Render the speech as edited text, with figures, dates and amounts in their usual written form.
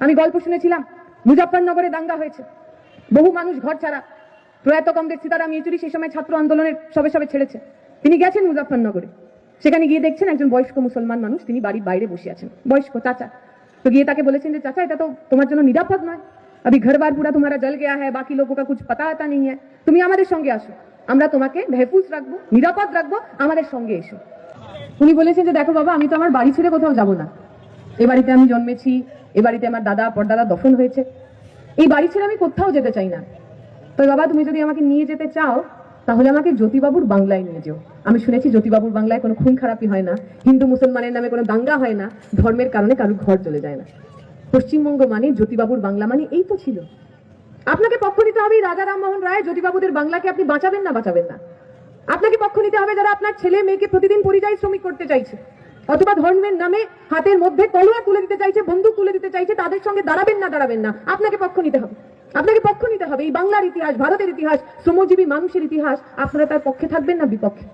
আমি গল্প শুনেছিলাম মুজফ্ফরনগরে দাঙ্গা হয়েছে, বহু মানুষ ঘর ছাড়া। প্রয়াত কমরেড সীতারাম ইয়েচুরি সেই সময় ছাত্র আন্দোলনের সবে সবে ছেড়েছে, তিনি গেছেন মুজফ্ফরনগরে। সেখানে গিয়ে দেখছেন একজন বয়স্ক মুসলমান মানুষ, তিনি বাড়ির বাইরে বসে আছেন, বয়স্ক চাচা। তো গিয়ে তাকে বলেছেন যে চাচা, এটা তো তোমার জন্য নিরাপদ নয়, अभी घर बार पूरा तुम्हारा जल गया है, बाकी लोगों का कुछ पता आता नहीं है, তুমি আমাদের সঙ্গে আসো, আমরা তোমাকে মেহফুজ রাখবো, নিরাপদ রাখবো, আমাদের সঙ্গে এসো। উনি বলেছেন যে দেখো বাবা, আমি তো আমার বাড়ি ছেড়ে কোথাও যাব না, এ বাড়িতে আমি জন্মেছি, এ বাড়িতে আমার দাদা পরদাদা দফন হয়েছে, এই বাড়ি ছেড়ে আমি কোথাও যেতে চাই না। তো বাবা, তুমি যদি আমাকে নিয়ে যেতে চাও তাহলে আমাকে জ্যোতিবাবুর বাংলায় নিয়ে যেও। আমি শুনেছি জ্যোতিবাবুর বাংলায় কোনো খুন খারাপি হয় না, হিন্দু মুসলমানের নামে কোনো দাঙ্গা হয় না, ধর্মের কারণে কারোর ঘর চলে যায় না। পশ্চিমবঙ্গ মানে, জ্যোতিবাবুর বাংলা মানে এই তো ছিল। আপনাকে পক্ষ নিতে হবে রাজা রামমোহন রায়, জ্যোতিবাবুদের বাংলাকে আপনি বাঁচাবেন না বাঁচাবেন না। আপনাকে পক্ষ নিতে হবে যারা আপনার ছেলে মেয়েকে প্রতিদিন পরিযায়ী শ্রমিক করতে চাইছে, অথবা ধর্মের নামে হাতের মধ্যে তলোয়ার তুলে দিতে চাইছে, বন্দুক তুলে দিতে চাইছে, তাদের সঙ্গে দাঁড়াবেন না দাঁড়াবেন না। আপনাকে পক্ষ নিতে হবে, আপনাকে পক্ষ নিতে হবে। এই বাংলার ইতিহাস, ভারতের ইতিহাস, শ্রমজীবী মানুষের ইতিহাস, আপনারা তার পক্ষে থাকবেন না বিপক্ষে?